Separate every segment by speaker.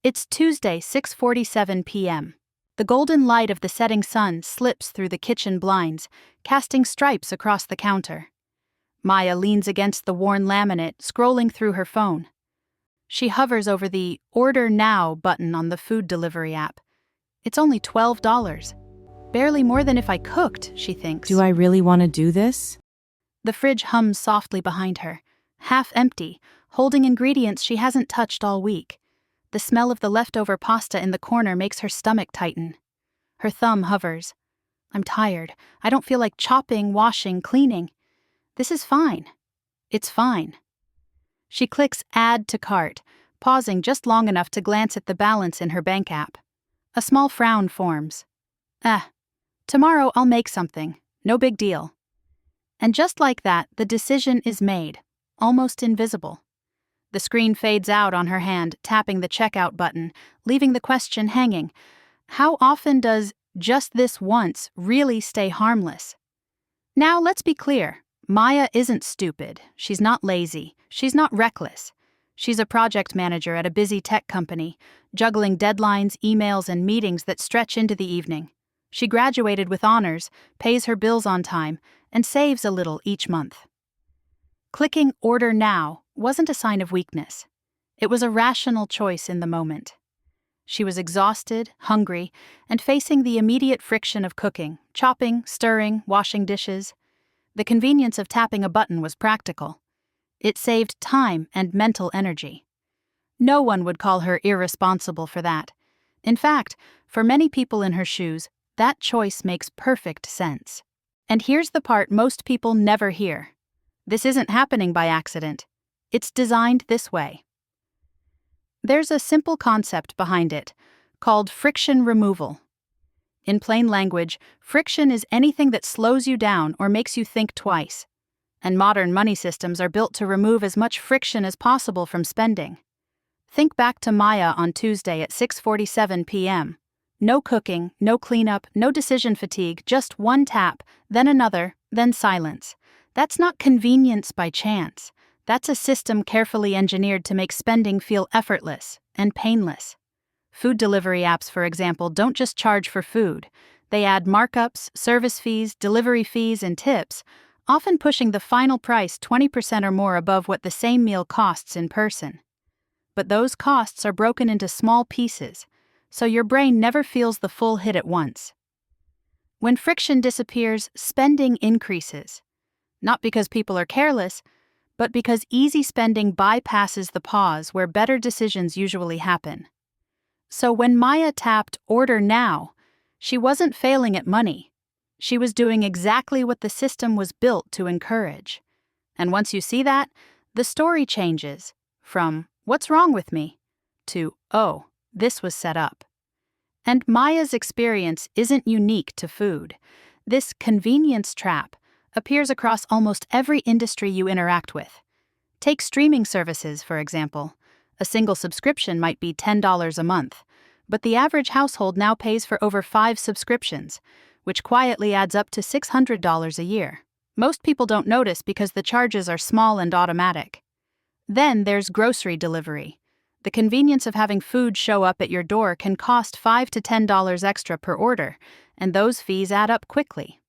Speaker 1: It's Tuesday, 6:47 p.m. The golden light of the setting sun slips through the kitchen blinds, casting stripes across the counter. Maya leans against the worn laminate, scrolling through her phone. She hovers over the Order Now button on the food delivery app. It's only $12. Barely more than if I cooked, she thinks.
Speaker 2: Do I really want to do this?
Speaker 1: The fridge hums softly behind her, half empty, holding ingredients she hasn't touched all week. The smell of the leftover pasta in the corner makes her stomach tighten. Her thumb hovers. I'm tired. I don't feel like chopping, washing, cleaning. This is fine. It's fine. She clicks Add to Cart, pausing just long enough to glance at the balance in her bank app. A small frown forms. Tomorrow I'll make something. No big deal. And just like that, the decision is made, almost invisible. The screen fades out on her hand, tapping the checkout button, leaving the question hanging. How often does just this once really stay harmless? Now, let's be clear. Maya isn't stupid. She's not lazy. She's not reckless. She's a project manager at a busy tech company, juggling deadlines, emails, and meetings that stretch into the evening. She graduated with honors, pays her bills on time, and saves a little each month. Clicking Order Now wasn't a sign of weakness. It was a rational choice in the moment. She was exhausted, hungry, and facing the immediate friction of cooking, chopping, stirring, washing dishes. The convenience of tapping a button was practical. It saved time and mental energy. No one would call her irresponsible for that. In fact, for many people in her shoes, that choice makes perfect sense. And here's the part most people never hear. This isn't happening by accident. It's designed this way. There's a simple concept behind it, called friction removal. In plain language, friction is anything that slows you down or makes you think twice. And modern money systems are built to remove as much friction as possible from spending. Think back to Maya on Tuesday at 6:47 p.m. No cooking, no cleanup, no decision fatigue, just one tap, then another, then silence. That's not convenience by chance. That's a system carefully engineered to make spending feel effortless and painless. Food delivery apps, for example, don't just charge for food. They add markups, service fees, delivery fees, and tips, often pushing the final price 20% or more above what the same meal costs in person. But those costs are broken into small pieces, so your brain never feels the full hit at once. When friction disappears, spending increases. Not because people are careless, but because easy spending bypasses the pause where better decisions usually happen. So when Maya tapped Order Now, she wasn't failing at money. She was doing exactly what the system was built to encourage. And once you see that, the story changes from, "What's wrong with me?" to, "Oh, this was set up." And Maya's experience isn't unique to food. This convenience trap appears across almost every industry you interact with. Take streaming services, for example. A single subscription might be $10 a month, but the average household now pays for over 5 subscriptions, which quietly adds up to $600 a year. Most people don't notice because the charges are small and automatic. Then there's grocery delivery. The convenience of having food show up at your door can cost $5 to $10 extra per order, and those fees add up quickly.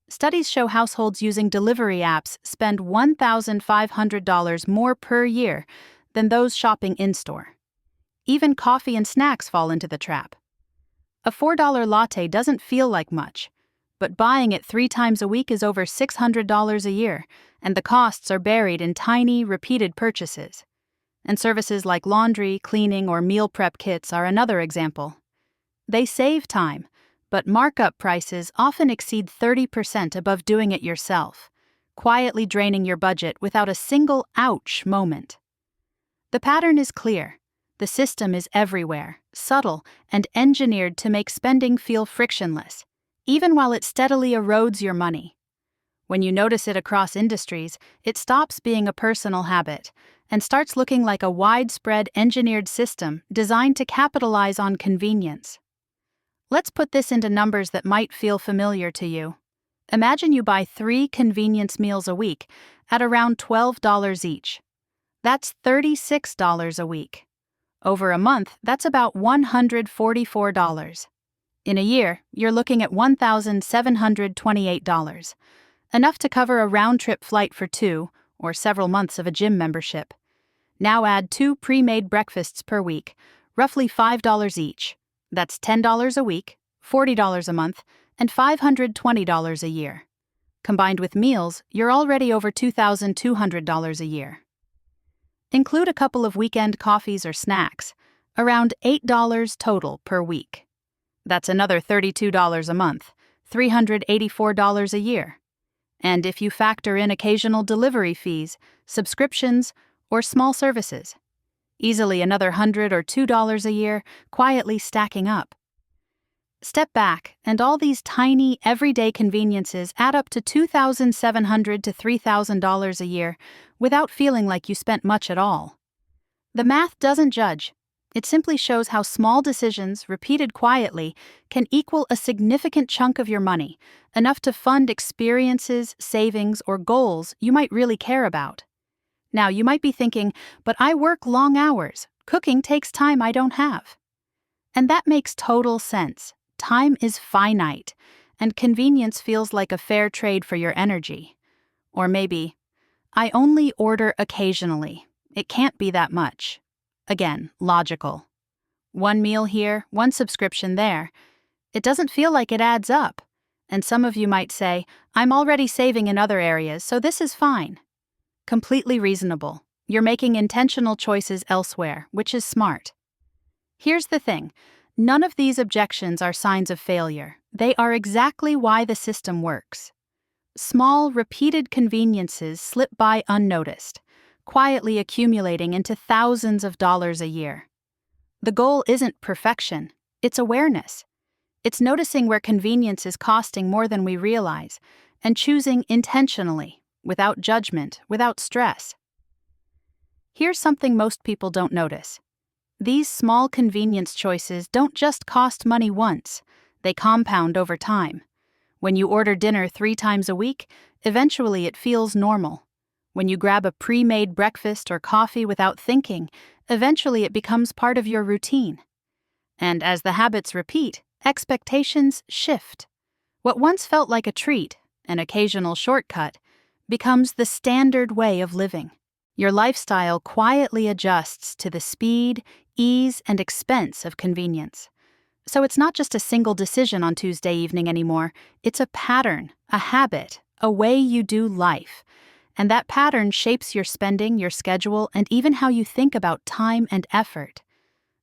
Speaker 1: Studies show households using delivery apps spend $1,500 more per year than those shopping in-store. Even coffee and snacks fall into the trap. A $4 latte doesn't feel like much, but buying it 3 times a week is over $600 a year, and the costs are buried in tiny, repeated purchases. And services like laundry, cleaning, or meal prep kits are another example. They save time, but markup prices often exceed 30% above doing it yourself, quietly draining your budget without a single ouch moment. The pattern is clear. The system is everywhere, subtle, and engineered to make spending feel frictionless, even while it steadily erodes your money. When you notice it across industries, it stops being a personal habit and starts looking like a widespread engineered system designed to capitalize on convenience. Let's put this into numbers that might feel familiar to you. Imagine you buy 3 convenience meals a week at around $12 each. That's $36 a week. Over a month, that's about $144. In a year, you're looking at $1,728, enough to cover a round-trip flight for 2 or several months of a gym membership. Now add 2 pre-made breakfasts per week, roughly $5 each. That's $10 a week, $40 a month, and $520 a year. Combined with meals, you're already over $2,200 a year. Include a couple of weekend coffees or snacks, around $8 total per week. That's another $32 a month, $384 a year. And if you factor in occasional delivery fees, subscriptions, or small services, easily another $100 or $2 a year, quietly stacking up. Step back, and all these tiny, everyday conveniences add up to $2,700 to $3,000 a year without feeling like you spent much at all. The math doesn't judge. It simply shows how small decisions, repeated quietly, can equal a significant chunk of your money, enough to fund experiences, savings, or goals you might really care about. Now, you might be thinking, but I work long hours. Cooking takes time I don't have. And that makes total sense. Time is finite, and convenience feels like a fair trade for your energy. Or maybe, I only order occasionally. It can't be that much. Again, logical. One meal here, one subscription there. It doesn't feel like it adds up. And some of you might say, I'm already saving in other areas, so this is fine. Completely reasonable. You're making intentional choices elsewhere, which is smart. Here's the thing. None of these objections are signs of failure. They are exactly why the system works. Small, repeated conveniences slip by unnoticed, quietly accumulating into thousands of dollars a year. The goal isn't perfection, it's awareness. It's noticing where convenience is costing more than we realize, and choosing intentionally, without judgment, without stress. Here's something most people don't notice. These small convenience choices don't just cost money once, they compound over time. When you order dinner 3 times a week, eventually it feels normal. When you grab a pre-made breakfast or coffee without thinking, eventually it becomes part of your routine. And as the habits repeat, expectations shift. What once felt like a treat, an occasional shortcut, becomes the standard way of living. Your lifestyle quietly adjusts to the speed, ease, and expense of convenience. So it's not just a single decision on Tuesday evening anymore, it's a pattern, a habit, a way you do life. And that pattern shapes your spending, your schedule, and even how you think about time and effort.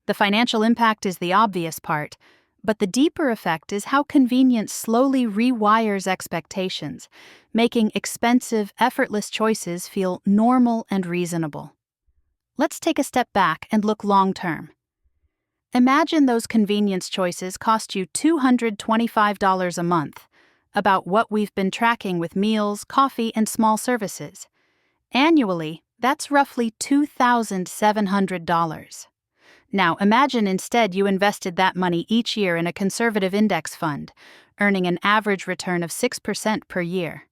Speaker 1: The financial impact is the obvious part, but the deeper effect is how convenience slowly rewires expectations, making expensive, effortless choices feel normal and reasonable. Let's take a step back and look long-term. Imagine those convenience choices cost you $225 a month, about what we've been tracking with meals, coffee, and small services. Annually, that's roughly $2,700. Now, imagine instead you invested that money each year in a conservative index fund, earning an average return of 6% per year.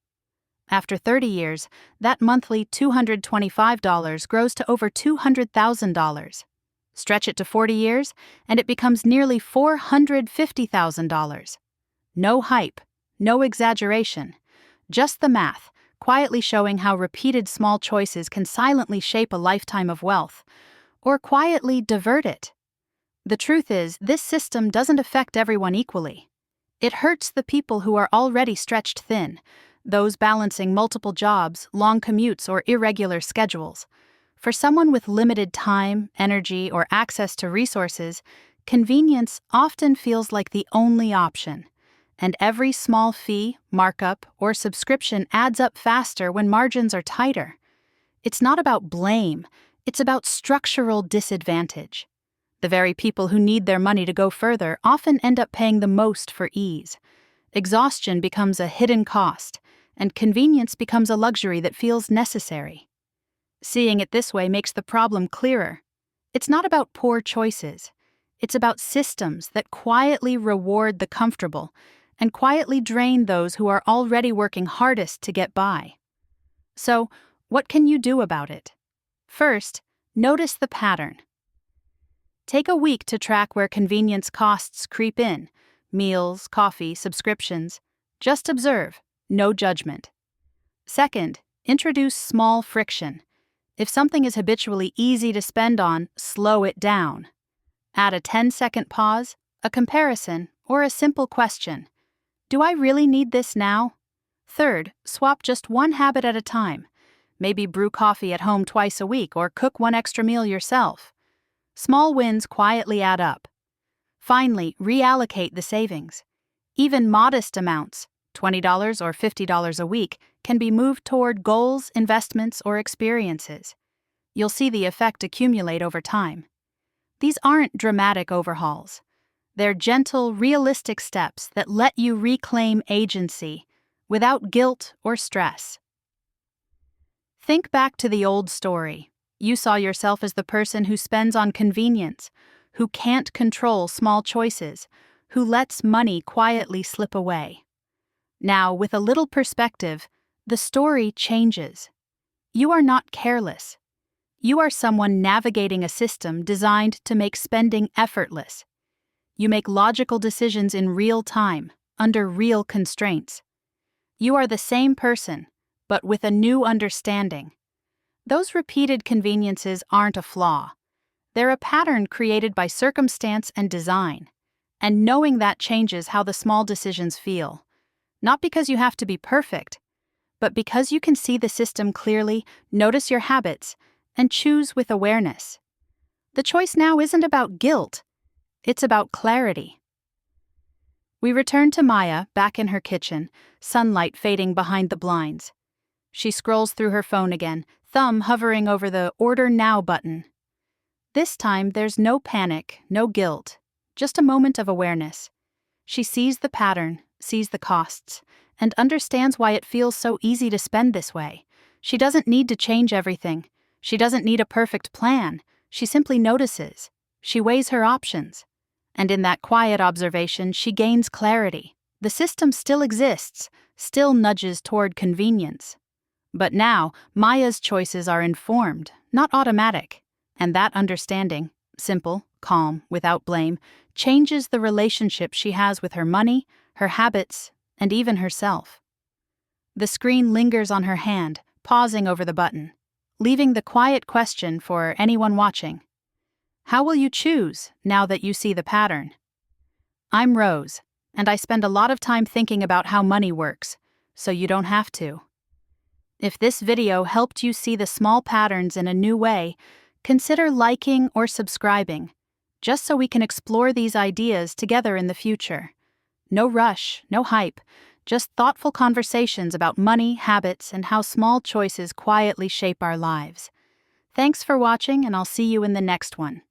Speaker 1: After 30 years, that monthly $225 grows to over $200,000. Stretch it to 40 years, and it becomes nearly $450,000. No hype, no exaggeration, just the math, quietly showing how repeated small choices can silently shape a lifetime of wealth, or quietly divert it. The truth is, this system doesn't affect everyone equally. It hurts the people who are already stretched thin, those balancing multiple jobs, long commutes, or irregular schedules. For someone with limited time, energy, or access to resources, convenience often feels like the only option. And every small fee, markup, or subscription adds up faster when margins are tighter. It's not about blame, it's about structural disadvantage. The very people who need their money to go further often end up paying the most for ease. Exhaustion becomes a hidden cost, and convenience becomes a luxury that feels necessary. Seeing it this way makes the problem clearer. It's not about poor choices. It's about systems that quietly reward the comfortable and quietly drain those who are already working hardest to get by. So, what can you do about it? First, notice the pattern. Take a week to track where convenience costs creep in: meals, coffee, subscriptions. Just observe, no judgment. Second, introduce small friction. If something is habitually easy to spend on, slow it down. Add a 10-second pause, a comparison, or a simple question. Do I really need this now? Third, swap just one habit at a time. Maybe brew coffee at home twice a week or cook one extra meal yourself. Small wins quietly add up. Finally, reallocate the savings. Even modest amounts, $20 or $50 a week, can be moved toward goals, investments, or experiences. You'll see the effect accumulate over time. These aren't dramatic overhauls. They're gentle, realistic steps that let you reclaim agency without guilt or stress. Think back to the old story. You saw yourself as the person who spends on convenience, who can't control small choices, who lets money quietly slip away. Now, with a little perspective, the story changes. You are not careless. You are someone navigating a system designed to make spending effortless. You make logical decisions in real time, under real constraints. You are the same person, but with a new understanding. Those repeated conveniences aren't a flaw. They're a pattern created by circumstance and design. And knowing that changes how the small decisions feel. Not because you have to be perfect, but because you can see the system clearly, notice your habits, and choose with awareness. The choice now isn't about guilt. It's about clarity. We return to Maya, back in her kitchen, sunlight fading behind the blinds. She scrolls through her phone again, thumb hovering over the Order Now button. This time, there's no panic, no guilt, just a moment of awareness. She sees the pattern, sees the costs, and understands why it feels so easy to spend this way. She doesn't need to change everything. She doesn't need a perfect plan. She simply notices. She weighs her options. And in that quiet observation, she gains clarity. The system still exists, still nudges toward convenience. But now, Maya's choices are informed, not automatic. And that understanding, simple, calm, without blame, changes the relationship she has with her money, her habits, and even herself. The screen lingers on her hand, pausing over the button, leaving the quiet question for anyone watching. How will you choose now that you see the pattern? I'm Rose, and I spend a lot of time thinking about how money works, so you don't have to. If this video helped you see the small patterns in a new way, consider liking or subscribing, just so we can explore these ideas together in the future. No rush, no hype, just thoughtful conversations about money, habits, and how small choices quietly shape our lives. Thanks for watching, and I'll see you in the next one.